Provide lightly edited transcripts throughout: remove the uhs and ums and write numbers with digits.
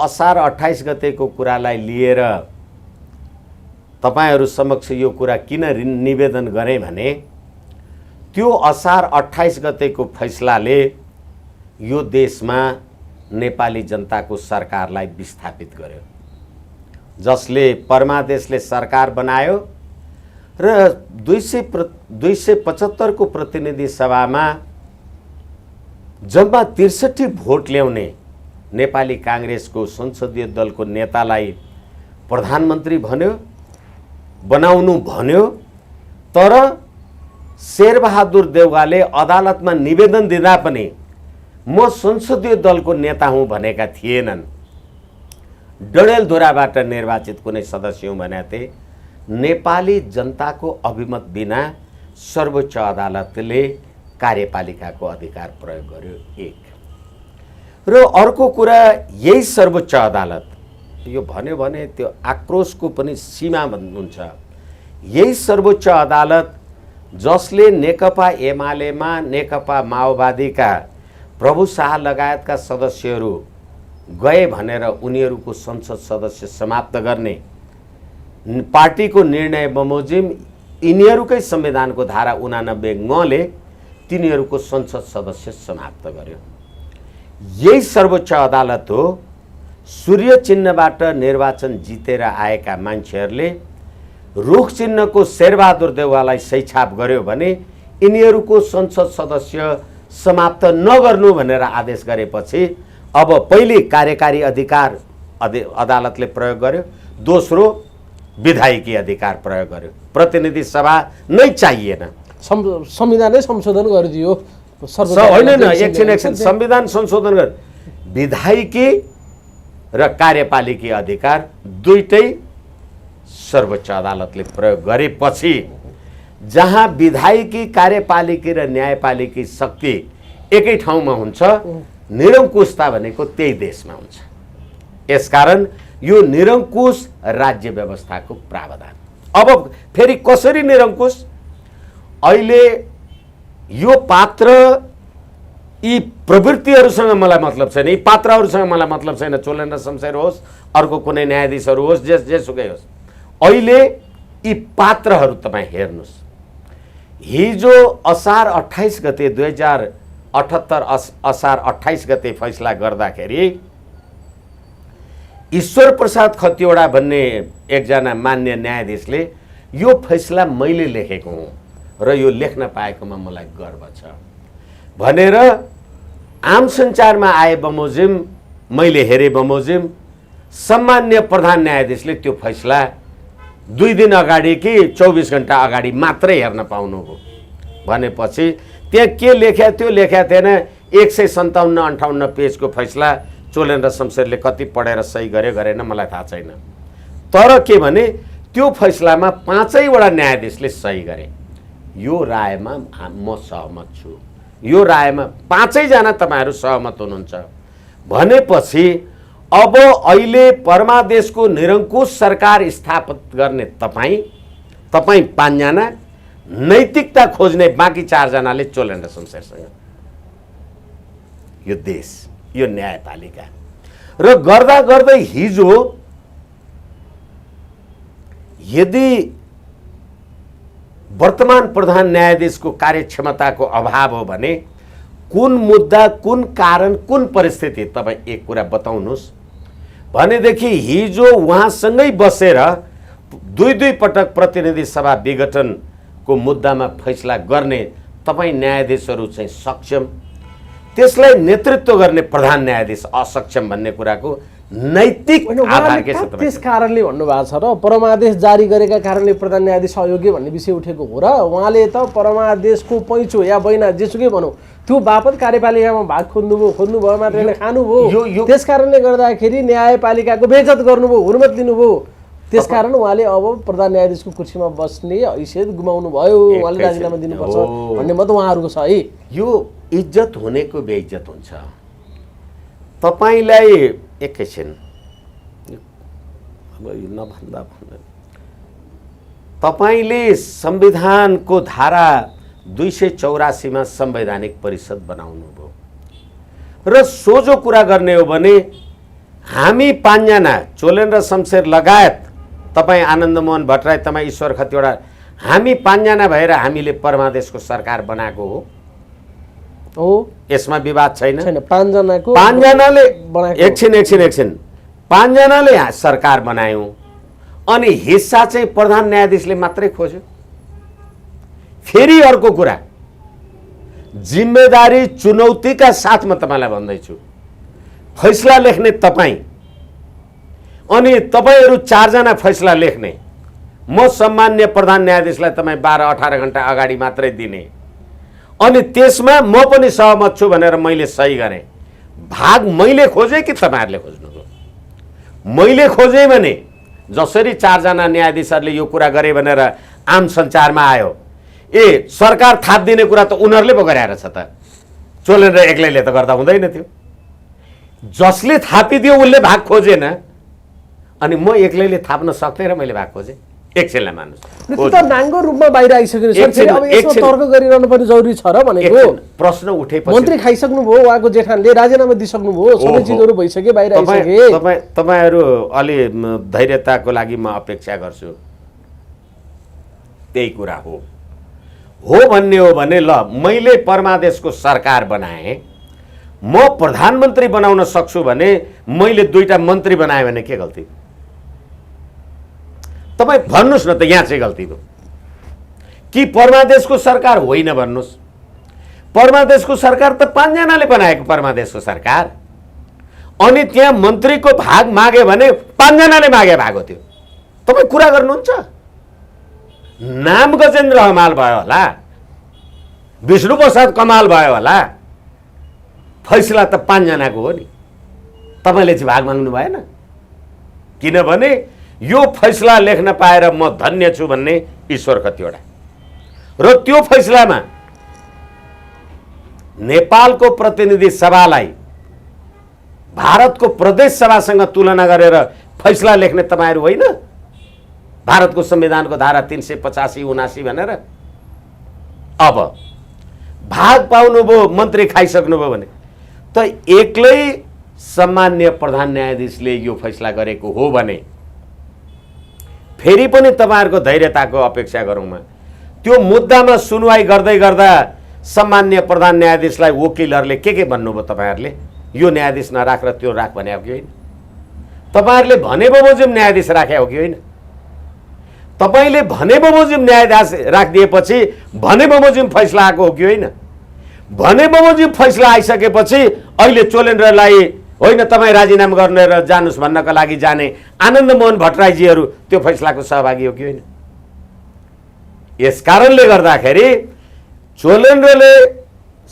असार 28 गतेको कुरालाई लिएर तपाईहरु समक्ष यो कुरा किन निवेदन गरे भने त्यो असार 28 गतेको फैसलाले यो देशमा नेपाली जनताको सरकारलाई विस्थापित गर्यो, जसले परमादेशले सरकार बनायो र 275 को प्रतिनिधि सभामा जम्मा 63 भोट ल्याउने नेपाली कांग्रेसको संसदीय दलको नेतालाई प्रधानमन्त्री बनाउनु भन्यो। तर शेरबहादुर देउवाले अदालतमा निवेदन दिँदा पनि म संसदीय दलको नेता हुँ भनेका थिएनन्। डडेलधुराबाट निर्वाचित कुनै सदस्य हुँ भनेका थिए। नेपाली जनताको अभिमत बिना सर्वोच्च अदालतले कार्यपालिकाको अधिकार प्रयोग गर्यो। एक र अर्को कुरा, यही सर्वोच्च अदालत यो भन्यो भने त्यो आक्रोशको पनि सीमा हुन्छ। यही सर्वोच्च अदालत जसले नेकपा एमालेमा नेकपा माओवादीका प्रभु शाह लगायतका सदस्यहरू गए भनेर उनीहरूको संसद सदस्य समाप्त गर्ने पार्टीको निर्णय बमोजिम यिनीहरूकै संविधानको धारा 89 ले तिनीहरूको संसद सदस्य समाप्त गर्यो। यही सर्वोच्च अदालत हो सूर्य चिन्हबाट निर्वाचन जितेर आएका मान्छेहरूले रुख चिन्हको शेरबहादुर देउवालाई सही छाप गर्यो भने यिनीहरूको संसद सदस्य समाप्त नगर्नु भनेर आदेश गरेपछि अब पहिले कार्यकारी अधिकार अदालतले प्रयोग गर्यो, दोस्रो विधायकी अधिकार प्रयोग गर्यो। प्रतिनिधि सभा नै चाहिएन, संविधानै संशोधन गरिदियो। होइन एकछिन संविधान संशोधन गर, विधायकी र कार्यपालिकी अधिकार दुईटै सर्वोच्च अदालतले प्रयोग गरेपछि जहाँ विधायकी कार्यपालिकी र न्यायपालिकी शक्ति एकै ठाउँमा हुन्छ, निरङ्कुशता भनेको त्यही देशमा हुन्छ। यसकारण यो निरङ्कुश राज्य व्यवस्थाको प्रावधान। अब फेरि कसरी निरङ्कुश? अहिले यो पात्र यी प्रवृत्तिहरूसँग मलाई मतलब छैन, यी पात्रहरूसँग मलाई मतलब छैन। चोलेन्द्र शमशेर होस्, अर्को कुनै न्यायाधीशहरू होस्, जेसुकै होस्, अहिले यी पात्रहरू तपाईँ हेर्नुहोस्। हिजो असार 28 गते 2078 असार 28 गते फैसला गर्दाखेरि ईश्वर प्रसाद खतिवडा भन्ने एकजना मान्य न्यायाधीशले यो फैसला मैले लेखेको हुँ र यो लेख्न पाएकोमा मलाई गर्व छ भनेर आम सञ्चारमा आए बमोजिम मैले हेरे बमोजिम सम्मान्य प्रधान न्यायाधीशले त्यो फैसला 2 दिन अगाडि कि 24 घण्टा अगाडि मात्रै हेर्न पाउनुभयो। भनेपछि त्यहाँ के लेख्या थियो लेख्या थिएन। 157-58 पेजको फैसला चोलेन्द्र शमशेरले कति पढेर सही गर्यो गरेन मलाई थाहा छैन। तर के भने त्यो फैसलामा 5वटा न्यायाधीशले सही गरे। यो रायमा म सहमत छु। यो रायमा 5जना तपाईहरु सहमत हुनुहुन्छ भनेपछि अब अहिले परमादेशको निरङ्कुश सरकार स्थापित गर्ने तपाईँ 5जना, नैतिकता खोज्ने बाँकी 4जनाले चोलेन्द्र शमशेरसँग यो देश, यो न्यायपालिका र गर्दा गर्दै हिजो यदि वर्तमान प्रधान न्यायाधीशको कार्यक्षमताको अभाव हो भने कुन मुद्दा, कुन कारण, कुन परिस्थिति तपाईँ एक कुरा बताउनुहोस् भनेदेखि हिजो उहाँसँगै बसेर 2 पटक प्रतिनिधि सभा विघटनको मुद्दामा फैसला गर्ने तपाईँ न्यायाधीशहरू चाहिँ सक्षम, त्यसलाई नेतृत्व गर्ने प्रधान न्यायाधीश असक्षम भन्ने कुराको नैतिक आधार के छ? त्यस कारणले भन्नुभएको छ र परमादेश जारी गरेका कारणले प्रधान न्यायाधीश अयोग्य भन्ने विषय उठेको हो र उहाँले त परमादेशको पैँचो या बैना जेसुकै भनौँ त्यो बापत कार्यपालिकामा भाग खोज्नुभयो मात्रै खानुभयो। त्यस कारणले गर्दाखेरि न्यायपालिकाको बेइज्जत गर्नुभयो, हुर्मत लिनुभयो। त्यसकारण उहाँले अब प्रधान न्यायाधीशको कुर्सीमा बस्ने हैसियत गुमाउनु भयो, उहाँले राजीनामा दिनुपर्छ भन्ने मत उहाँहरूको छ है। यो इज्जत हुनेको बेइज्जत हुन्छ। तपाईलाई एकैछिन अब यो नभन्दा भन्दा तपाईले संविधानको धारा 284 मा संवैधानिक परिषद बनाउनु भयो र सोझो कुरा गर्ने हो भने हामी 5 जना चोलेन र शमशेर लगायत तपाईँ आनन्दमोहन भट्टराई, तपाईँ ईश्वर खतिवडा, हामी 5 जना भएर हामीले परमादेशको सरकार बनाएको हो। यसमा विवाद छैन। 5 जनाको 5 जनाले बनाएको। एकछिन 5 जनाले सरकार बनायौँ अनि हिस्सा चाहिँ प्रधान न्यायाधीशले मात्रै खोज्यो। फेरि अर्को कुरा, जिम्मेदारी चुनौतीका साथ म तपाईँलाई भन्दैछु, फैसला लेख्ने तपाईँ अनि तपाईँहरू 4 जना फैसला लेख्ने, म सम्मान्य प्रधान न्यायाधीशलाई तपाईँ 12-18 घण्टा अगाडि मात्रै दिने अनि त्यसमा म पनि सहमत छु भनेर मैले सही गरेँ। भाग मैले खोजेँ कि तपाईँहरूले खोज्नुभयो? मैले खोजेँ भने जसरी 4 जना न्यायाधीशहरूले यो कुरा गरे भनेर आम सञ्चारमा आयो, सरकार थाप दिने कुरा त उनीहरूले पो गराएर छ त, चोलेन र एक्लैले त गर्दा हुँदैन थियो। जसले थापिदियो उसले भाग खोजेन अनि म एक्लैले थाप्न सक्थेँ र मैले भाग खोजेँ। एकछिनलाई मान्नुहोस्, त्यो त नाङ्गो रूपमा बाहिर आइसक्यो सर। फेरि अब यसमा तर्क गरिरहनु पनि जरुरी छ र भनेको। प्रश्न उठेपछि मन्त्री खाइसक्नुभयो, उहाँको जेठानले राजीनामा दिइसक्नुभयो, सबै चिजहरू भइसक्यो, बाहिर आइसके। तपाईँहरू अलि धैर्यताको लागि म अपेक्षा गर्छु। त्यही कुरा हो भन्ने हो भने ल मैले परमादेशको सरकार बनाएँ, म प्रधानमन्त्री बनाउन सक्छु भने मैले 2टा मन्त्री बनाएँ भने के गल्ती? तपाईँ भन्नुहोस् न त, यहाँ चाहिँ गल्ती हो कि परमादेशको सरकार होइन? भन्नुहोस्। परमादेशको सरकार त 5 जनाले बनाएको परमादेशको सरकार, अनि त्यहाँ मन्त्रीको भाग मागे भने 5 जनाले मागे भएको थियो। तपाईँ कुरा गर्नुहुन्छ? नाम गजेन्द्र हमाल भयो होला, विष्णु प्रसाद कमाल भयो होला, फैसला त 5 जनाको हो नि। तपाईँले चाहिँ भाग माग्नु भएन, किनभने यो फैसला लेख्न पाएर म धन्य छु भन्ने ईश्वर खतिवडा र त्यो फैसलामा नेपालको प्रतिनिधि सभालाई भारतको प्रदेश सभासँग तुलना गरेर फैसला लेख्ने तपाईँहरू होइन? भारतको संविधानको धारा 385-79 भनेर। अब भाग पाउनुभयो, मन्त्री खाइसक्नुभयो भने त एक्लै सम्मान्य प्रधान न्यायाधीशले यो फैसला गरेको हो भने फेरि पनि तपाईँहरूको धैर्यताको अपेक्षा गरौँ। त्यो मुद्दामा सुनवाई गर्दै गर्दा सम्मान्य प्रधान न्यायाधीशलाई वकिलहरूले के भन्नुभयो? तपाईँहरूले यो न्यायाधीश नराख र त्यो राख भने हो कि होइन? तपाईँहरूले भने बमोजिम न्यायाधीश राखे हो कि होइन? तपाईँले भने बमोजिम न्यायाधीश राखिदिएपछि भने बमोजिम फैसला आएको हो कि होइन? भने बमोजिम फैसला आइसकेपछि अहिले चोलेन्द्रलाई होइन तपाईँ राजीनामा गर्ने र जानुस् भन्नका लागि जाने आनन्दमोहन भट्टराईजीहरू त्यो फैसलाको सहभागी हो कि होइन? यस कारणले गर्दाखेरि चोलेन्द्रले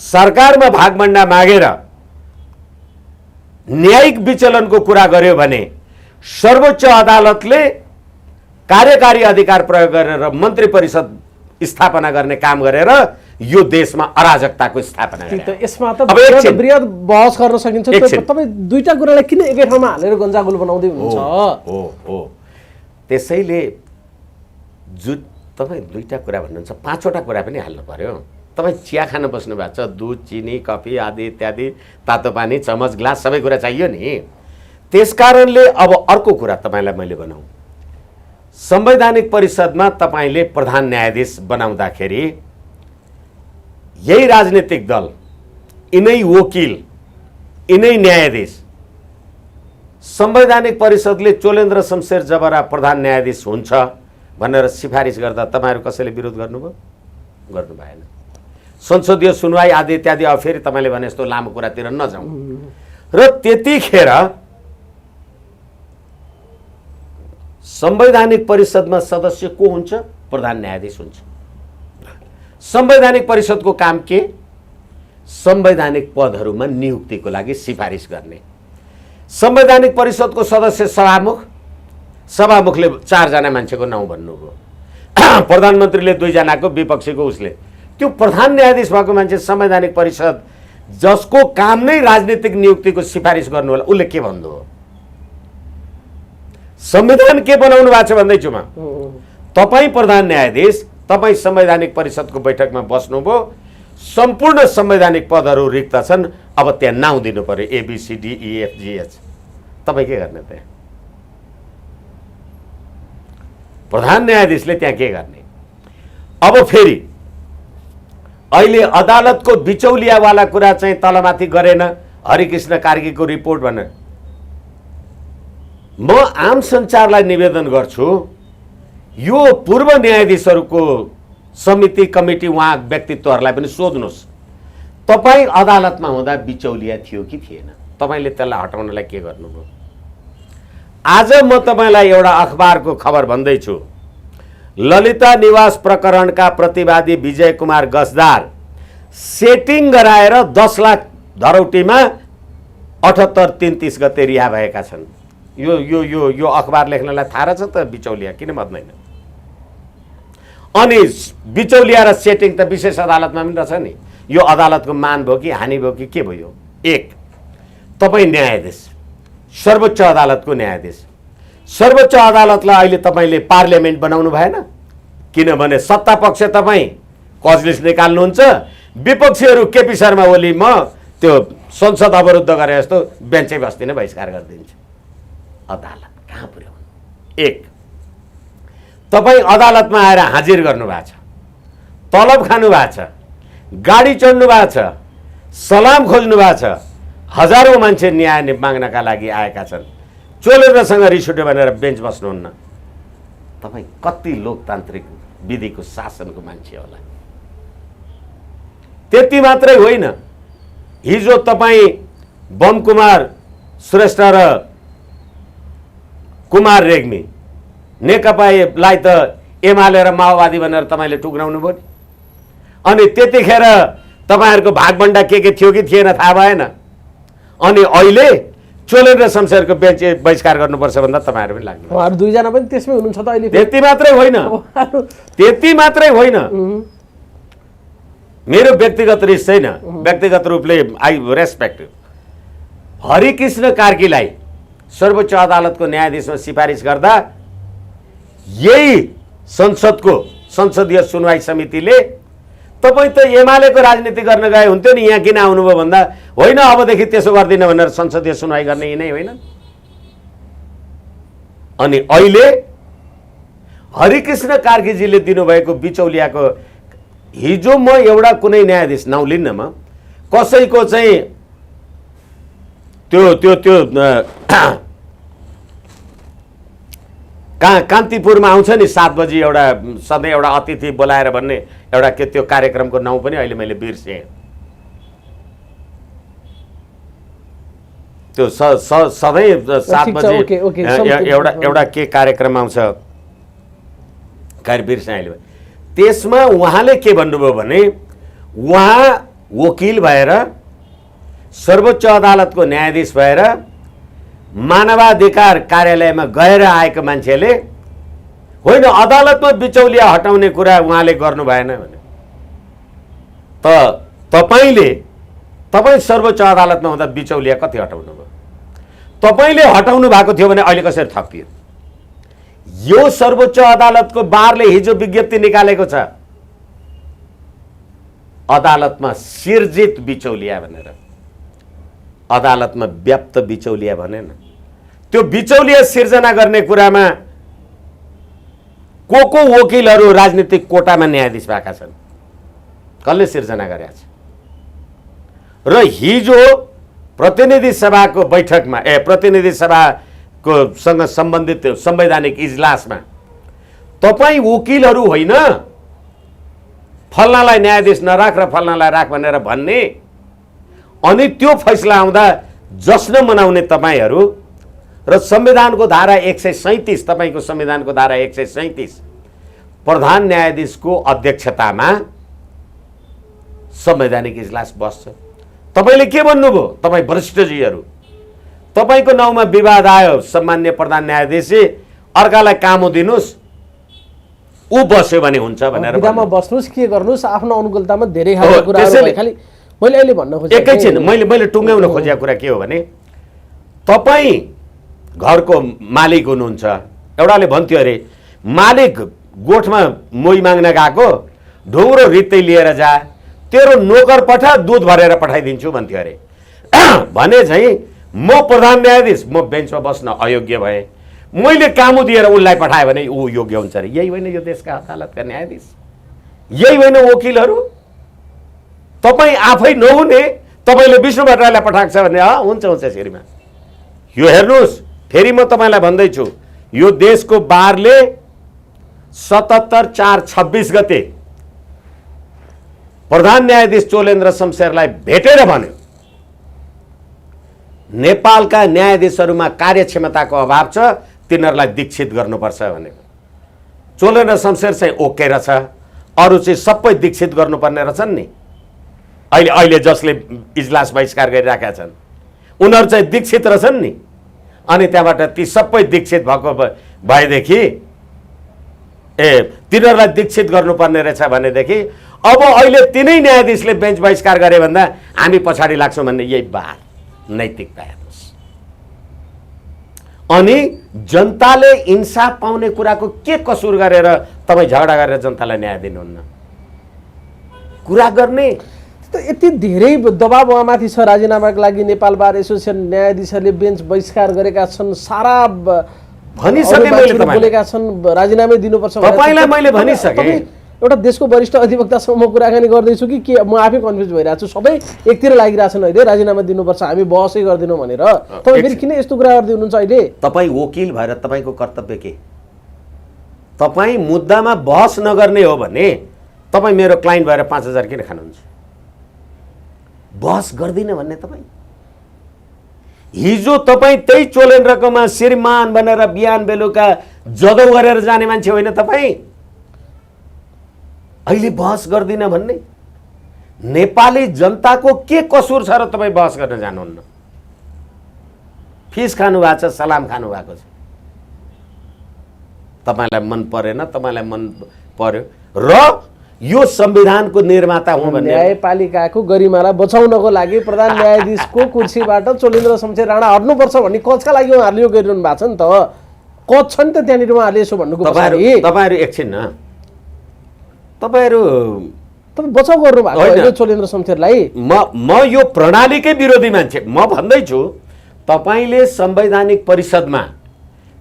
सरकारमा भागभण्डा मागेर न्यायिक विचलनको कुरा गर्यो भने सर्वोच्च अदालतले कार्यकारी अधिकार प्रयोग गरेर मन्त्री परिषद स्थापना गर्ने काम गरेर यो देशमा अराजकताको स्थापना गरे। यसमा त बृहत बहस गर्न सकिन्छ। तपाईँ 2टा कुरालाई किन एकै ठाउँमा हालेर गन्जागुल बनाउँदै हुनुहुन्छ? हो त्यसैले तपाईँ 2टा कुरा भन्नुहुन्छ, 5वटा कुरा पनि हाल्नु पर्यो। तपाईँ चिया खान बस्नु भएको छ, दुध, चिनी, कफी आदि इत्यादि, तातो पानी, चमच, ग्लास सबै कुरा चाहियो नि। त्यसकारणले अब अर्को कुरा तपाईँलाई मैले बनाऊँ, संवैधानिक परिषदमा तपाईँले प्रधान न्यायाधीश बनाउँदाखेरि यही राजनीतिक दल, यिनै वकिल, यिनै न्यायाधीश, संवैधानिक परिषदले चोलेन्द्र शमशेर जबरा प्रधान न्यायाधीश हुन्छ भनेर सिफारिस गर्दा तपाईँहरू कसैले विरोध गर्नुभयो? गर्नु भएन। संसदीय सुनवाई आदि इत्यादि अब फेरि तपाईँले भने जस्तो लामो कुरातिर नजाउँ। र त्यतिखेर संवैधानिक परिषदमा सदस्य को हुन्छ? प्रधान न्यायाधीश हुन्छ। संवैधानिक परिषदको काम के? संवैधानिक पदहरूमा नियुक्तिको लागि सिफारिस गर्ने। संवैधानिक परिषदको सदस्य सभामुख, सभामुखले 4 जना मान्छेको नाउँ भन्नुभयो, प्रधानमन्त्रीले 2 जनाको, विपक्षीको उसले। त्यो प्रधान न्यायाधीश भएको मान्छे संवैधानिक परिषद जसको काम नै राजनीतिक नियुक्तिको सिफारिस गर्नु होला, उसले के भन्नुभयो? संविधान के बनाउनु भएको छ भन्दैछु म। तपाईँ प्रधान न्यायाधीश, तपाईँ संवैधानिक परिषदको बैठकमा बस्नुभयो, सम्पूर्ण संवैधानिक पदहरू रिक्त छन्, अब त्यहाँ नाउँ दिनु पर्यो ABCDEFGH। तपाईँ के गर्ने त्यहाँ? प्रधान न्यायाधीशले त्यहाँ के गर्ने? अब फेरि अहिले अदालतको बिचौलियावाला कुरा चाहिँ तलमाथि गरेन हरिकृष्ण कार्कीको रिपोर्ट भनेर। म आम सञ्चारलाई निवेदन गर्छु, यो पूर्व न्यायाधीशहरूको समिति कमिटी उहाँ व्यक्तित्वहरूलाई पनि सोध्नुहोस्, तपाईँ अदालतमा हुँदा बिचौलिया थियो कि थिएन? तपाईँले त्यसलाई हटाउनलाई के गर्नुभयो? आज म तपाईँलाई एउटा अखबारको खबर भन्दैछु। ललिता निवास प्रकरणका प्रतिवादी विजय कुमार गजदार सेटिङ गराएर 10 लाख धरौटीमा 78-33 गते रिहा भएका छन्। यो यो यो यो अखबार लेख्नलाई थाहा रहेछ त बिचौलिया किन बन्दैन? अनि बिचौलिया र सेटिङ त विशेष अदालतमा पनि रहेछ नि। यो अदालतको मान भयो कि हानि भयो कि के भयो? एक, तपाईँ न्यायाधीश, सर्वोच्च अदालतको न्यायाधीश, सर्वोच्च अदालतलाई अहिले तपाईँले पार्लियामेन्ट बनाउनु भएन, किनभने सत्ता पक्ष तपाईँ कजलिस निकाल्नुहुन्छ, विपक्षीहरू केपी शर्मा ओली म त्यो संसद अवरुद्ध गरे जस्तो बेन्चै बस्दिन बहिष्कार गरिदिन्छ। अदालत कहाँ पुर्याउनु? एक, तपाईँ अदालतमा आएर हाजिर गर्नुभएको छ, तलब खानु भएको छ, गाडी चढ्नु भएको छ, सलाम खोज्नु भएको छ, हजारौँ मान्छे न्याय माग्नका लागि आएका छन्, चोलेरसँग रिस उठ्यो भनेर बेन्च बस्नुहुन्न। तपाईँ कति लोकतान्त्रिक विधिको शासनको मान्छे होला? त्यति मात्रै होइन, हिजो तपाईँ बमकुमार श्रेष्ठ र कुमार रेग्मी नेकपालाई त एमाले र माओवादी भनेर तपाईँले टुक्राउनु भयो नि। अनि त्यतिखेर तपाईँहरूको भागभण्डा के थियो कि थिएन थाहा भएन। अनि अहिले चोलेर र शमशेरको बेन्च बहिष्कार गर्नुपर्छ भन्दा तपाईँहरू पनि लाग्नु। उहाँहरू दुईजना पनि त्यसमै हुनुहुन्छ त अहिले। त्यति मात्रै होइन, त्यति मात्रै होइन, मेरो व्यक्तिगत रिस छैन, व्यक्तिगत रूपले आई रेस्पेक्ट हरिकृष्ण कार्कीलाई सर्वोच्च अदालतको न्यायाधीशमा सिफारिस गर्दा यही संसदको संसदीय सुनवाई समितिले तपाईँ त एमालेको राजनीति गर्न गए हुन्थ्यो नि, यहाँ किन आउनुभयो भन्दा होइन अबदेखि त्यसो गर्दिन भनेर संसदीय सुनवाई गर्ने यिनै होइन। अनि अहिले हरिकृष्ण कार्कीजीले दिनुभएको बिचौलियाको, हिजो म एउटा कुनै न्यायाधीश नौलिन्न, म कसैको चाहिँ त्यो त्यो त्यो कान्तिपुरमा आउँछ नि 7 बजी एउटा सधैँ एउटा अतिथि बोलाएर भन्ने एउटा के त्यो कार्यक्रमको नाउँ पनि अहिले मैले बिर्सेँ। त्यो सधैँ 7 बजी एउटा के कार्यक्रम आउँछ, बिर्सेँ अहिले। त्यसमा उहाँले के भन्नुभयो भने उहाँ वकिल भएर सर्वोच्च अदालतको न्यायाधीश भएर मानवाधिकार कार्यालयमा गएर आएको मान्छेले होइन अदालतमा बिचौलिया हटाउने कुरा उहाँले गर्नु भएन भने तपाईँ सर्वोच्च अदालतमा हुँदा बिचौलिया कति हटाउनु भयो? तपाईँले हटाउनु भएको थियो भने अहिले कसरी थपियो? यो सर्वोच्च अदालतको बारले हिजो विज्ञप्ति निकालेको छ, अदालतमा सिर्जित बिचौलिया भनेर, अदालतमा व्याप्त बिचौलिया भनेन। त्यो बिचौलिया सिर्जना गर्ने कुरामा को वकिलहरू राजनीतिक कोटामा न्यायाधीश भएका छन्? कसले सिर्जना गरेका छ? र हिजो प्रतिनिधि सभाको बैठकमा प्रतिनिधि सभाको सँग सम्बन्धित संवैधानिक इजलासमा तपाईँ वकिलहरू होइन फल्नालाई न्यायाधीश नराख र फल्नालाई राख भनेर भन्ने, अनि त्यो फैसला आउँदा जश्न मनाउने तपाईँहरू र संविधानको धारा 137 तपाईँको संविधानको धारा 137 प्रधान न्यायाधीशको अध्यक्षतामा संवैधानिक इजलास बस्छ। तपाईँले के भन्नुभयो? तपाईँ वरिष्ठजीहरू तपाईँको नाउँमा विवाद आयो, सम्मान्य प्रधान न्यायाधीश अर्कालाई काम दिनुहोस्, ऊ बस्यो भने हुन्छ भनेर विधामा बस्नुहोस्, के गर्नुहोस्, आफ्नो अनुकूलतामा धेरै खालको कुराहरु खाली मैले अहिले भन्न खोजेको एकैछिन मैले टुङ्ग्याउन खोजेको कुरा के हो भने तपाईँ घरको मालिक हुनुहुन्छ, एउटाले भन्थ्यो अरे मालिक गोठमा मोही माग्न गएको ढुङ्ग्रो रित्तै लिएर जा, तेरो नोकर पठा दुध भरेर पठाइदिन्छु भन्थ्यो अरे। भने चाहिँ म प्रधान न्यायाधीश म बेन्चमा बस्न अयोग्य भए, मैले कामु दिएर उनलाई पठाएँ भने ऊ योग्य हुन्छ अरे। यही होइन यो देशका अदालतका न्यायाधीश? यही होइन वकिलहरू? तपाईँ आफै नहुने तपाईँले विष्णु भट्टराईलाई पठाएको छ भने हुन्छ हुन्छ श्रीमान। यो हेर्नुहोस्, फेरि म तपाईँलाई भन्दैछु, यो देशको बारले 77/4/26 गते प्रधान न्यायाधीश चोलेन्द्र शमशेरलाई भेटेर भन्यो नेपालका न्यायाधीशहरूमा कार्यक्षमताको अभाव छ, तिनीहरूलाई दीक्षित गर्नुपर्छ भनेको। चोलेन्द्र शमशेर चाहिँ ओके रहेछ, अरू चाहिँ सबै दीक्षित गर्नुपर्ने रहेछन् नि। अहिले जसले इजलास बहिष्कार गरिरहेका छन् उनीहरू चाहिँ दीक्षित रहेछन् नि। अनि त्यहाँबाट ती सबै दीक्षित भएको भएदेखि तिनीहरूलाई दीक्षित गर्नुपर्ने रहेछ भनेदेखि अब अहिले तिनै न्यायाधीशले बेन्च बहिष्कार गरे भन्दा हामी पछाडि लाग्छौँ भन्ने यही बार नैतिकता हेर्नुहोस्। अनि जनताले इन्साफ पाउने कुराको के कसुर गरेर तपाईँ झगडा गरेर जनतालाई न्याय दिनुहुन्न? कुरा गर्ने यति धेरै दबाब उहाँमाथि छ राजीनामाको लागि। नेपाल बार एसोसिएसन न्यायाधीशहरूले बेन्च बहिष्कार गरेका छन्, सारा भनिसके मैले बोलेका छन् राजीनामै दिनुपर्छ। तपाईँलाई मैले भनिसकेँ। एउटा देशको वरिष्ठ अधिवक्तासँग म कुराकानी गर्दैछु कि के म आफै कन्फ्युज भइरहेको छु। सबै एकतिर लागिरहेछन् अहिले राजीनामा दिनुपर्छ, हामी बहसै गर्दैनौँ भनेर। तपाईँ फेरि किन यस्तो कुरा गर्दै हुनुहुन्छ अहिले? तपाईँ वकिल भएर तपाईँको कर्तव्य के? तपाईँ मुद्दामा बहस नगर्ने हो भने तपाईँ मेरो क्लाइन्ट भएर 5,000 किन खानुहुन्छ? बहस गर्दिनँ भन्ने तपाईँ। हिजो तपाईँ त्यही चोलेन्द्रकोमा श्रीमान भनेर बिहान बेलुका जदौ गरेर जाने मान्छे होइन तपाईँ? अहिले बहस गर्दिनँ भन्ने? नेपाली जनताको के कसुर छ र तपाईँ बहस गर्न जानुहुन्न? फिस खानु भएको छ, सलाम खानु भएको छ। तपाईँलाई मन परेन, तपाईँलाई मन पर्यो र यो संविधानको निर्माता हुँ भन्ने न्यायपालिकाको गरिमालाई बचाउनको लागि प्रधान न्यायाधीशको कुर्सीबाट चोलेन्द्र शमशेर राणा हट्नुपर्छ भन्ने कजका लागि उहाँहरूले यो गरिरहनु भएको छ नि त। कज छ नि त त्यहाँनिर उहाँहरूले यसो भन्नुको पछाडि। तपाईँहरू एकछिन न, तपाईँ बचाउ गर्नु भएको चोलेन्द्र शमशेरलाई। म यो प्रणालीकै विरोधी मान्छे। म भन्दैछु तपाईँले संवैधानिक परिषदमा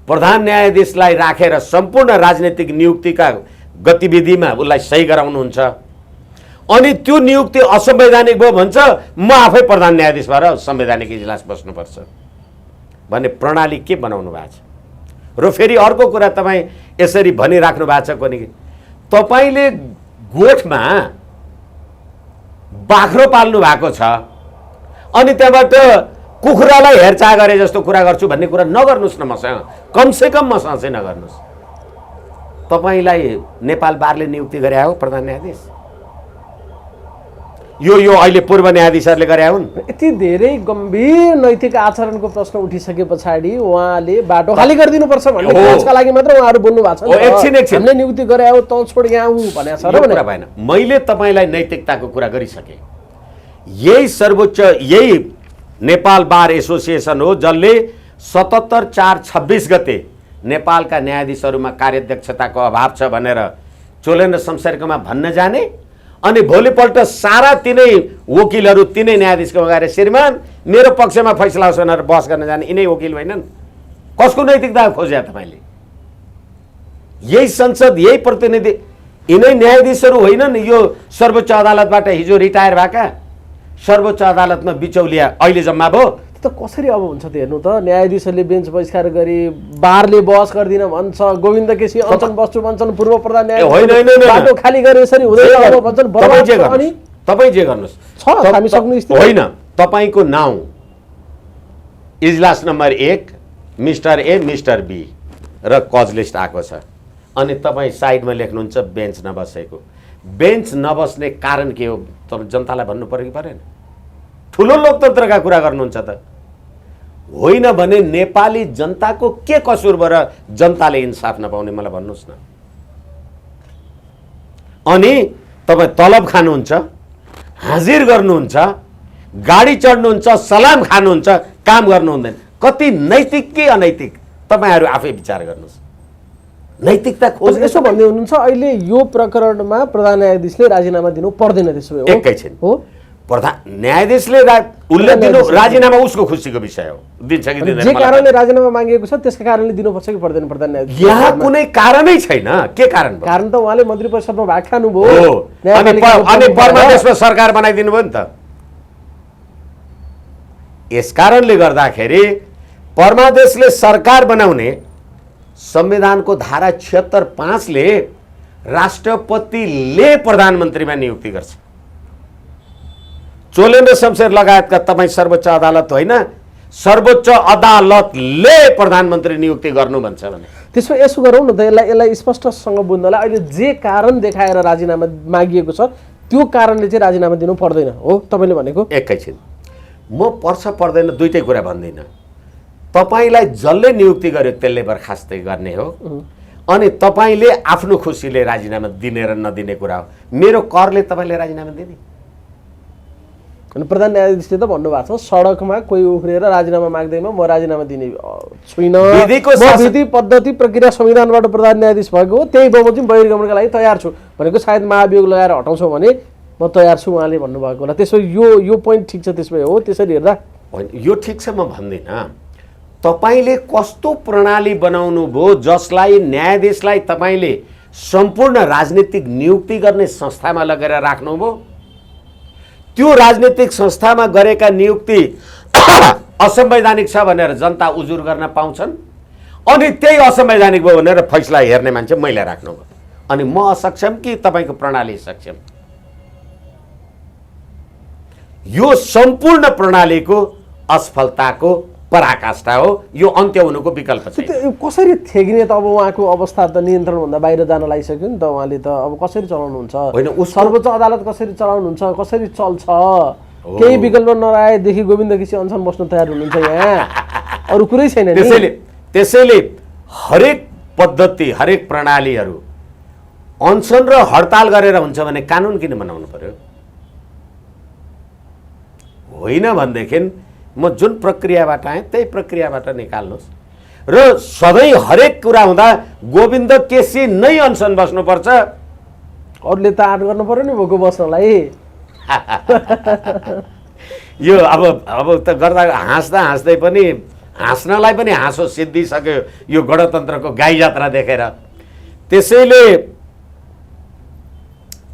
प्रधान न्यायाधीशलाई राखेर सम्पूर्ण राजनीतिक नियुक्तिका गतिविधिमा उसलाई सही गराउनुहुन्छ, अनि त्यो नियुक्ति असंवैधानिक भयो भन्छ म आफै प्रधान न्यायाधीश भएर संवैधानिक इजलास बस्नुपर्छ भन्ने प्रणाली के बनाउनु भएको छ? र फेरि अर्को कुरा तपाईँ यसरी भनिराख्नु भएको छ कोनी, तपाईँले गोठमा बाख्रो पाल्नु भएको छ अनि त्यहाँबाट कुखुरालाई हेरचाह गरे जस्तो कुरा गर्छु भन्ने कुरा नगर्नुहोस् न मसँग, कमसेकम मसँग चाहिँ नगर्नुहोस्। तपाईँलाई नेपाल बारले नियुक्ति गरे हो प्रधान न्यायाधीश? यो अहिले पूर्व न्यायाधीशहरूले गरे हुन्? यति धेरै गम्भीर नैतिक आचरणको प्रश्न उठिसके पछाडि उहाँले बाटो खाली गरिदिनुपर्छ भन्ने खोजका लागि मात्र उहाँहरू बोल्नु भएको छ। एकछिन हामीले नियुक्ति गरे हो त छोड यहाँ ऊ भनेको छ र कुरा भएन। मैले तपाईँलाई नैतिकताको कुरा गरिसकेँ। यही सर्वोच्च यही नेपाल बार एसोसिएसन हो जसले 77/4/26 गते नेपालका न्यायाधीशहरूमा कार्यदक्षताको अभाव छ भनेर चोलेन्द्र शमशेरकोमा भन्न जाने, अनि भोलिपल्ट सारा तिनै वकिलहरू तिनै न्यायाधीशकोमा गएर श्रीमान मेरो पक्षमा फैसला होस् भनेर बहस गर्न जाने यिनै वकिल होइनन्? कसको नैतिकता खोजे तपाईँले? यही संसद, यही प्रतिनिधि, यिनै न्यायाधीशहरू होइनन्? यो सर्वोच्च अदालतबाट हिजो रिटायर भएका, सर्वोच्च अदालतमा बिचौलिया अहिले जम्मा भयो। त कसरी अब हुन्छ त हेर्नु त, न्यायाधीशहरूले बेन्च बहिष्कार गरी बारले बहस गर्दिन भन्छ, गोविन्द केसी अञ्चन बस्छु भन्छन्, पूर्व प्रधान न्यायाधीश बाटो खाली गरे यसरी हुँदैन भन्छन्। तपाईँ जे गर्नुहोस् छ हामी सक्नु होइन। तपाईँको नाउँ इजलास number 1 mister A mister B र कज लिस्ट आएको छ, अनि तपाईँ साइडमा लेख्नुहुन्छ बेन्च नबसेको। बेन्च नबस्ने कारण के हो तपाईँ जनतालाई भन्नु पर्यो कि परेन? ठुलो लोकतन्त्रका कुरा गर्नुहुन्छ त होइन भने नेपाली जनताको के कसुर भएर जनताले इन्साफ नपाउने मलाई भन्नुहोस् न। अनि तपाईँ तलब खानुहुन्छ, हाजिर गर्नुहुन्छ, गाडी चढ्नुहुन्छ, सलाम खानुहुन्छ, काम गर्नुहुँदैन। कति नैतिक कि अनैतिक तपाईँहरू आफै विचार गर्नुहोस्। नैतिकता खोज यसो भन्दै हुनुहुन्छ अहिले यो प्रकरणमा प्रधान न्यायाधीशले राजीनामा दिनु पर्दैन त्यसो भए? एकैछिन हो, न्यायाधीशले उसले दिनु राजीनामा उसको खुसीको विषय हो, दिन्छ कि दिँदैन। जे कारणले राजीनामा मागिएको छ त्यसका कारणले दिनुपर्छ कि पर्दैन प्रधान न्यायाधीश? यहाँ कुनै कारणै छैन। के कारण भयो? कारण त उहाँले मन्त्री परिषदमा भाग खानुभयो, अनि परमादेशमा सरकार बनाइदिनु भयो नि त। यस कारणले गर्दाखेरि परमादेशले सरकार बनाउने संविधानको धारा 76(5) ले राष्ट्रपतिले प्रधानमन्त्रीमा नियुक्ति गर्छ। चोलेन्द्र शमशेर लगायतका तपाईँ सर्वोच्च अदालत होइन, सर्वोच्च अदालतले प्रधानमन्त्री नियुक्ति गर्नु भन्छ भने त्यसो यसो गरौँ न त, यसलाई स्पष्टसँग बुझ्नलाई अहिले जे कारण देखाएर राजीनामा मागिएको छ त्यो कारणले चाहिँ राजीनामा दिनु पर्दैन हो तपाईँले भनेको? एकैछिन, म पर्छ पर्दैन दुईटै कुरा भन्दिनँ। तपाईँलाई जसले नियुक्ति गर्यो त्यसले बर्खास्तै गर्ने हो, अनि तपाईँले आफ्नो खुसीले राजीनामा दिने र नदिने कुरा हो। मेरो करले तपाईँले राजीनामा दिने? अनि प्रधान न्यायाधीशले त भन्नुभएको छ सडकमा कोही उफ्रिएर राजीनामा माग्दैमा म राजीनामा दिने छुइनँ, विधि पद्धति प्रक्रिया संविधानबाट प्रधान न्यायाधीश भएको हो, त्यही बमोजिम बहिर्गमनका लागि तयार छु भनेको सायद महाभियोग लगाएर हटाउँछौँ भने म तयार छु उहाँले भन्नुभएको होला। त्यसो यो पोइन्ट ठिक छ त्यसमै हो? त्यसरी हेर्दा होइन, यो ठिक छ म भन्दिनँ। तपाईँले कस्तो प्रणाली बनाउनु भयो जसलाई न्यायाधीशलाई तपाईँले सम्पूर्ण राजनीतिक नियुक्ति गर्ने संस्थामा लगेर राख्नुभयो? त्यो राजनीतिक संस्थामा गरेका नियुक्ति असंवैधानिक छ भनेर जनता उजुर गर्न पाउँछन्, अनि त्यही असंवैधानिक भयो भनेर फैसला हेर्ने मान्छे मैले राख्नुभयो। अनि म असक्षम कि तपाईँको प्रणाली सक्षम? यो सम्पूर्ण प्रणालीको असफलताको पराकाष्ठा हो, यो अन्त्य हुनुको विकल्प छैन। कसरी थेगिने त अब उहाँको अवस्था त नियन्त्रणभन्दा बाहिर जान लागिसक्यो नि त। उहाँले त अब कसरी चलाउनुहुन्छ? होइन, सर्वोच्च अदालत कसरी चलाउनुहुन्छ, कसरी चल्छ? केही विकल्प नरहेदेखि गोविन्द केसी अनसन बस्न तयार हुनुहुन्छ यहाँ, अरू कुरै छैन। त्यसैले हरेक पद्धति हरेक प्रणालीहरू अनसन र हडताल गरेर हुन्छ भने कानुन किन बनाउनु पर्यो? होइन भनेदेखि म जुन प्रक्रियाबाट आएँ त्यही प्रक्रियाबाट निकाल्नुहोस् र सधैँ हरेक कुरा हुँदा गोविन्द केसी नै अनसन बस्नुपर्छ, अरूले त आँट गर्नु पर्यो नि भोको बस्नलाई। यो अब त गर्दा हाँस्दा हाँस्दै पनि हाँस्नलाई पनि हाँसो सिद्धिसक्यो यो गणतन्त्रको गाई जात्रा देखेर। त्यसैले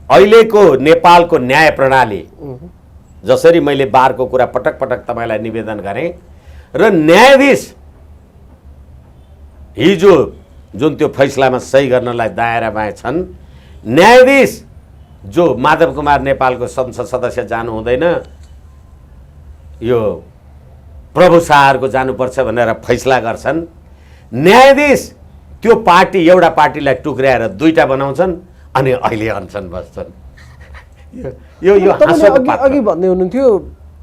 अहिलेको नेपालको न्याय प्रणाली, जसरी मैले बारको कुरा पटक पटक तपाईँलाई निवेदन गरेँ, र न्यायाधीश हिजो जुन त्यो फैसलामा सही गर्नलाई दायाँ बायाँ छन्, न्यायाधीश जो माधव कुमार नेपालको संसद सदस्य जानु हुँदैन, यो प्रभु शाहको जानुपर्छ भनेर फैसला गर्छन्, न्यायाधीश त्यो पार्टी एउटा पार्टीलाई टुक्र्याएर दुईटा बनाउँछन् अनि अहिले अनसन बस्छन्। यो अघि भन्दै हुनुहुन्थ्यो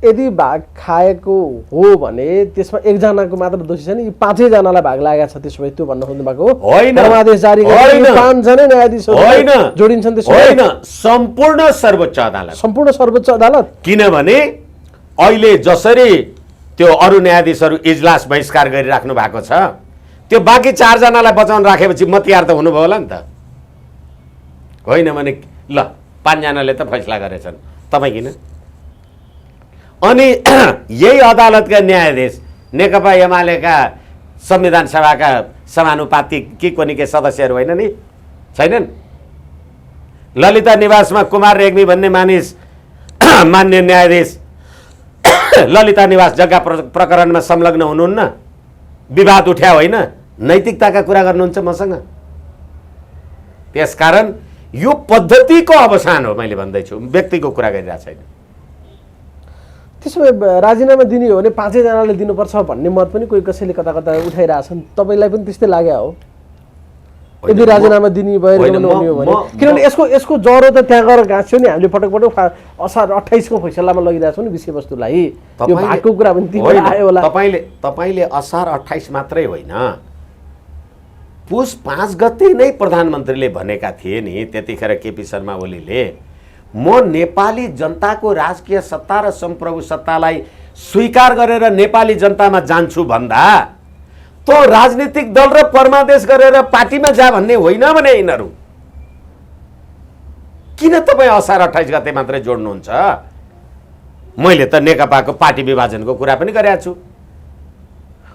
यदि भाग खाएको हो भने त्यसमा एकजनाको मात्र दोषी छैन, यी पाँचैजनालाई भाग लागेको छ। त्यसो भए त्यो भन्न खोज्नु भएको होइन? आदेश जारी गरेर पाँचजना न्यायाधीशहरू जोडिन्छन्। त्यसो होइन, सम्पूर्ण सर्वोच्च अदालत, सम्पूर्ण सर्वोच्च अदालत। किनभने अहिले जसरी त्यो अरू न्यायाधीशहरू इजलास बहिष्कार गरिराख्नु भएको छ, त्यो बाँकी चारजनालाई बचाउन राखेपछि मतियार त हुनुभयो होला नि त। होइन भने ल पाँचजनाले त फैसला गरेछन्, तपाईँ किन? अनि यही अदालतका न्यायाधीश नेकपा एमालेका संविधान सभाका समानुपातिक के कोनी के सदस्यहरू होइन नि, छैनन्? ललिता निवासमा कुमार रेग्मी भन्ने मानिस मान्य न्यायाधीश ललिता निवास जग्गा प्रकरणमा संलग्न हुनुहुन्न, विवाद उठ्या होइन, नैतिकताका कुरा गर्नुहुन्छ मसँग। त्यसकारण यो पद्धतिको अवसान हो, मैले भन्दैछु, व्यक्तिको कुरा गरिरहेको छैन। त्यसो भए राजीनामा दिने हो भने पाँचैजनाले दिनुपर्छ भन्ने मत पनि कोही कसैले कता कता उठाइरहेछन्, तपाईँलाई पनि त्यस्तै लाग्यो हो? यदि राजीनामा दिने भएर हुने हो भने, किनभने यसको जरो त त्यहाँ गएर गाँच्यो नि। हामीले पटक पटक असार 28 को फैसलामा लगिरहेछौँ नि विषयवस्तुलाई। यो भागको कुरा पनि तिमीलाई आयो होला। तपाईँले असार 28 मात्रै होइन, पुस 5 गते नै प्रधानमन्त्रीले भनेका थिए नि त्यतिखेर केपी शर्मा ओलीले, म नेपाली जनताको राजकीय सत्ता र सम्प्रभु सत्तालाई स्वीकार गरेर नेपाली जनतामा जान्छु भन्दा तो राजनीतिक दल र परमादेश गरेर पार्टीमा जा भन्ने होइन भने यिनीहरू किन तपाईँ असार 28 गते मात्रै जोड्नुहुन्छ? मैले त नेकपाको पार्टी विभाजनको कुरा पनि गरेको छु।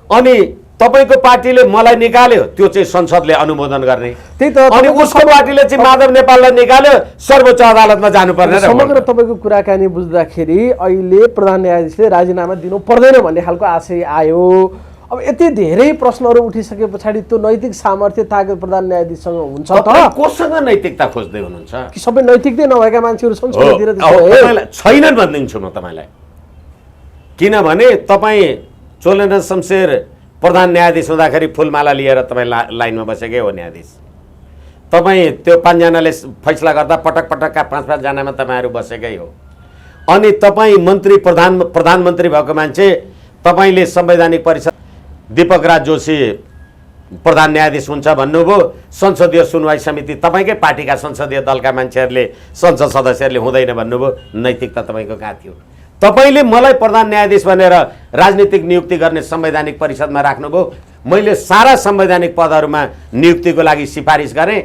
अनि तपाईको पार्टीले मलाई निकाल्यो, त्यो चाहिँ संसदले अनुमोदन गर्ने। त्यही त अनि उसको पार्टीले चाहिँ माधव नेपाललाई निकाल्यो, सर्वोच्च अदालतमा जानुपर्ने। समग्र तपाईँको कुराकानी बुझ्दाखेरि अहिले प्रधान न्यायाधीशले राजीनामा दिनु पर्दैन भन्ने खालको आशय आयो। अब यति धेरै प्रश्नहरू उठिसके पछाडि त्यो नैतिक सामर्थ्य ताकत प्रधान न्यायाधीशसँग हुन्छ त? कोसँग नैतिकता खोज्दै हुनुहुन्छ कि सबै नैतिकतै नभएका मान्छेहरू छन्? छैनन् भनिदिन्छु म तपाईँलाई। किनभने तपाईँ चोलेन्द्र शमशेर प्रधान न्यायाधीश हुँदाखेरि फुलमाला लिएर तपाईँ लाइनमा बसेकै हो न्यायाधीश। तपाईँ त्यो 5 जनाले फैसला गर्दा पटक पटकका 5-5 जनामा तपाईँहरू बसेकै हो। अनि तपाईँ मन्त्री प्रधानमन्त्री भएको मान्छे, तपाईँले संवैधानिक परिषद दीपक राज जोशी प्रधान न्यायाधीश हुन्छ भन्नुभयो। संसदीय सुनवाई समिति तपाईँकै पार्टीका संसदीय दलका मान्छेहरूले संसद सदस्यहरूले हुँदैन भन्नुभयो। नैतिकता तपाईँको कहाँ थियो? तपाईँले मलाई प्रधान न्यायाधीश भनेर राजनीतिक नियुक्ति गर्ने संवैधानिक परिषदमा राख्नुभयो। मैले सारा संवैधानिक पदहरूमा नियुक्तिको लागि सिफारिस गरेँ।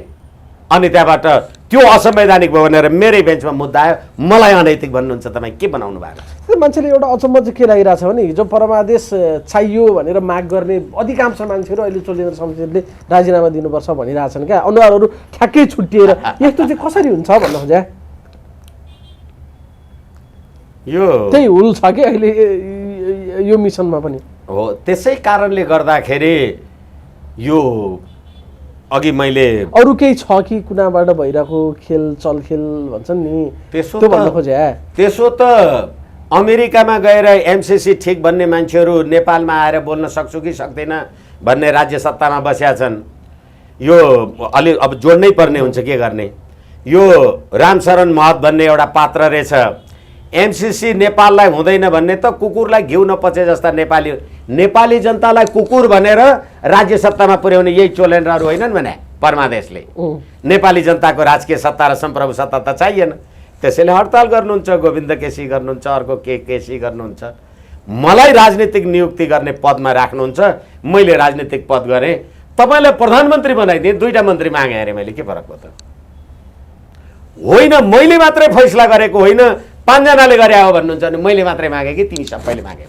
अनि त्यहाँबाट त्यो असंवैधानिक भयो भनेर मेरै बेन्चमा मुद्दा आयो। मलाई अनैतिक भन्नुहुन्छ, तपाईँ के बनाउनु भएको? मान्छेले एउटा अचम्म चाहिँ के लागिरहेछ भने हिजो परमादेश चाहियो भनेर माग गर्ने अधिकांश मान्छेहरू अहिले चोलेन्द्र शमशेरले राजीनामा दिनुपर्छ भनिरहेछन् क्या। अनुहारहरू ठ्याक्कै छुट्टिएर यस्तो चाहिँ कसरी हुन्छ भन्नु खोजे? यो त्यही हुल छ कि अहिले यो मिसनमा पनि हो। त्यसै कारणले गर्दाखेरि यो अघि मैले अरू केही छ कि कुनाबाट भइरहेको खेल चलखेल भन्छन् नि, त्यसो भन्न खोजे? त्यसो त अमेरिकामा गएर एमसिसी ठिक भन्ने मान्छेहरू नेपालमा आएर बोल्न सक्छु कि सक्दैन भन्ने राज्य सत्तामा बसेका छन्। यो अलि अब जोड्नै पर्ने हुन्छ, के गर्ने। यो रामशरण महत भन्ने एउटा पात्र रहेछ। एमसिसी नेपाललाई हुँदैन भन्ने त कुकुरलाई घिउ नपचे जस्ता नेपाली जनतालाई कुकुर भनेर राज्य सत्तामा पुर्याउने यही चोलेन्द्रहरू होइनन् भने परमादेशले। नेपाली जनताको राजकीय सत्ता र सम्प्रभु सत्ता त चाहिएन। त्यसैले हडताल गर्नुहुन्छ, गोविन्द केसी गर्नुहुन्छ, अर्को केसी गर्नुहुन्छ। मलाई राजनीतिक नियुक्ति गर्ने पदमा राख्नुहुन्छ, मैले राजनीतिक पद गरेँ। तपाईँलाई प्रधानमन्त्री बनाइदिएँ, 2टा मन्त्री मागेँ अरे मैले, के फरक भयो त? होइन मैले मात्रै फैसला गरेको होइन, 5 जनाले गरे हो भन्नुहुन्छ भने मैले मात्रै मागेँ कि तिमी सबैले मागे?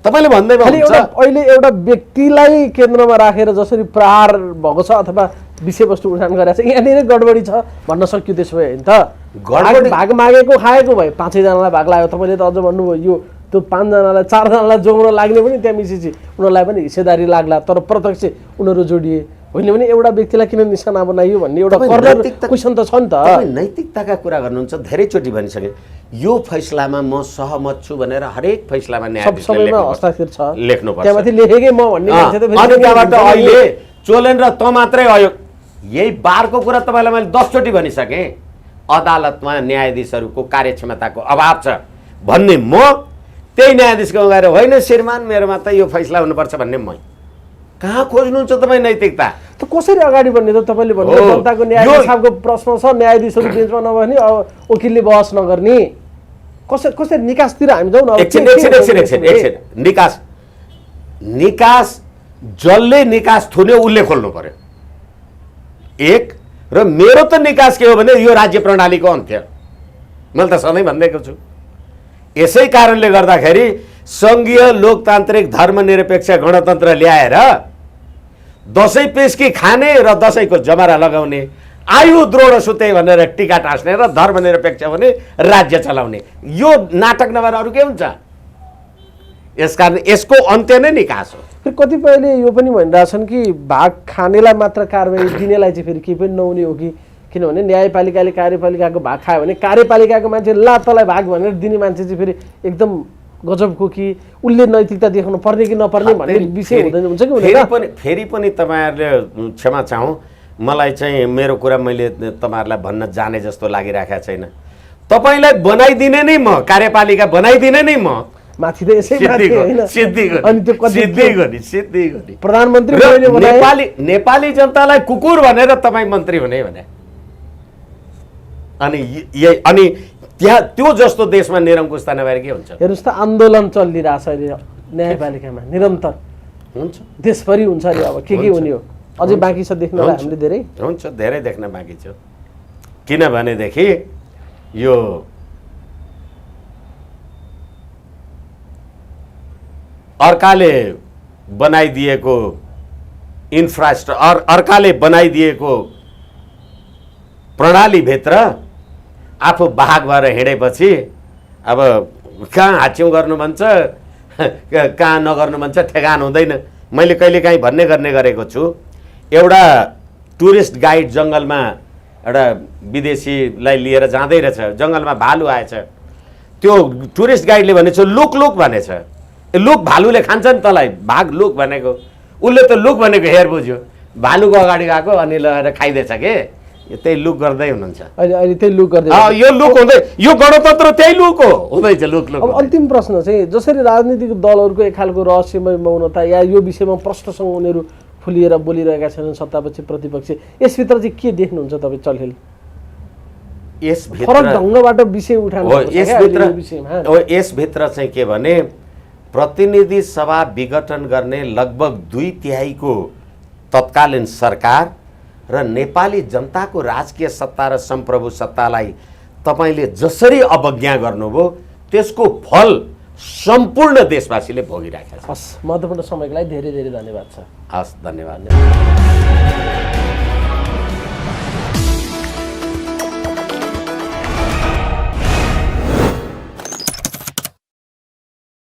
तपाईँले भन्दै अहिले एउटा व्यक्तिलाई केन्द्रमा राखेर जसरी प्रहार भएको छ अथवा विषयवस्तु उठान गरेको छ, यहाँनिर गडबडी छ भन्न सक्यो। त्यसो भए होइन त भाग मागेको खाएको भए 5 जनालाई भाग लाग्यो। तपाईँले त अझ भन्नुभयो यो त्यो 5 जनालाई 4 जनालाई जोड्न लाग्ने पनि त्यहाँ मिसिसी उनीहरूलाई पनि हिस्सेदारी लाग्ला, तर प्रत्यक्ष उनीहरू जोडिए। होइन भने एउटा व्यक्तिलाई किन निशाना बनाइयो भन्ने एउटा कर्नर क्वेसन त छ नि त। नैतिकताका कुरा गर्नुहुन्छ, धेरैचोटि भनिसके। यो फैसलामा म सहमत छु भनेर हरेक फैसलामा न्यायाधीशले हस्ताक्षर छ, लेख्नुपर्छ। त्यहाँमाथि लेखेकै म भन्ने मान्छे त अनि त्यहाँबाट अहिले चोलेन्द्र त मात्रै आयो। यही बारको कुरा तपाईँलाई मैले 10 चोटि भनिसकेँ। अदालतमा न्यायाधीशहरूको कार्यक्षमताको अभाव छ भन्ने म, त्यही न्यायाधीशको गएर होइन श्रीमान मेरोमा त यो फैसला हुनुपर्छ भन्ने म। कहाँ खोज्नुहुन्छ तपाईँ नैतिकता? त कसरी अगाडि बढ्ने त? तपाईँले भन्नु जनताको न्यायाधीशको प्रश्न छ, न्यायाधीशहरू बेन्चमा नबस्ने, वकिलले बहस नगर्ने, कसरी निकासतिर हामी जाउँ न। एकछिन निकास जसले निकास थुन्यो उसले खोल्नु पर्यो। एक र मेरो त निकास के हो भने यो राज्य प्रणालीको अन्त्य। मैले त सधैँ भनिदिएको छु। यसै कारणले गर्दाखेरि सङ्घीय लोकतान्त्रिक धर्मनिरपेक्ष गणतन्त्र ल्याएर दसैँ पेस्की खाने र दसैँको जमरा लगाउने, आयु द्रोण सुते भनेर टिका टाँस्ने र धर्मनिरपेक्ष भने राज्य चलाउने, यो नाटक नभएर अरू के हुन्छ? यसकारण यसको अन्त्य नै निकास हो। फेरि कतिपयले यो पनि भनिरहेछन् कि भाग खानेलाई मात्र कारबाही दिनेलाई चाहिँ फेरि केही पनि नहुने हो कि, किनभने न्यायपालिकाले कार्यपालिकाको भाग खायो भने कार्यपालिकाको मान्छे ला तँलाई भाग भनेर दिने मान्छे चाहिँ फेरि एकदम गजबको कि उसले नैतिकता देखाउनु पर्ने कि नपर्ने भन्ने विषय हुँदैन, हुन्छ कि हुँदैन? फेरि पनि तपाईँहरूले क्षमा चाहौँ, मलाई चाहिँ मेरो कुरा मैले तपाईँहरूलाई भन्न जाने जस्तो लागिरहेको छैन। तपाईँलाई बनाइदिने नै म, कार्यपालिका बनाइदिने नै म, माथि त यसै प्रधानमन्त्री नेपाली जनतालाई कुकुर भनेर तपाईँ मन्त्री हुने भने अनि त्यहाँ त्यो जस्तो देशमा निरङ्कुशता नभएर के हुन्छ? हेर्नुहोस् त आन्दोलन चलिरहेछ अहिले न्यायपालिकामा निरन्तर, हुन्छ देशभरि हुन्छ अरे। अब के हुने हो अझै बाँकी छ देख्नलाई, हामीले धेरै हुन्छ, धेरै देख्न बाँकी छ। किनभनेदेखि यो अर्काले बनाइदिएको अर्काले बनाइदिएको प्रणालीभित्र आफू बाहक भएर हिँडेपछि अब कहाँ हाच्यौँ गर्नु भन्छ कहाँ नगर्नु भन्छ ठेगान हुँदैन। मैले कहिलेकाहीँ भन्ने गर्ने गरेको छु, एउटा टुरिस्ट गाइड जङ्गलमा एउटा विदेशीलाई लिएर जाँदै रहेछ, जङ्गलमा भालु आएछ। त्यो टुरिस्ट गाइडले भनेछ लुक लुक भनेछ। लुक भालुले खान्छ नि तँलाई, भाग लुक भनेको। उसले त लुक भनेको हेर बुझ्यो, भालुको अगाडि गएको अनि लगाएर खाइदिएछ के। त्यही लुक गर्दै हुनुहुन्छ अहिले त्यही लुक गर्दै। यो लुक हुँदै, यो गणतन्त्र त्यही लुक हो, हुँदैछ लुक लुक। अब अन्तिम प्रश्न चाहिँ जसरी राजनीतिक दलहरूको एक खालको रहस्यमय मौनता या यो विषयमा प्रश्नसँग उनीहरू फुलिएर बोलिरहेका छन् सत्तापक्ष प्रतिपक्ष, यसभित्र चाहिँ के देख्नुहुन्छ तपाईँ चलखेल? फरक ढङ्गबाट विषय उठाउनु यसभित्र चाहिँ के भने प्रतिनिधि सभा विघटन गर्ने लगभग 2/3 को तत्कालीन सरकार र नेपाली जनताको राजकीय सत्ता र सम्प्रभु सत्तालाई तपाईले जसरी अवज्ञा गर्नुभयो त्यसको फल सम्पूर्ण देशवासीले भोगिरहेका छन्। हस्, महत्त्वपूर्ण समयको लागि धेरै धेरै धन्यवाद छ। हस्, धन्यवाद।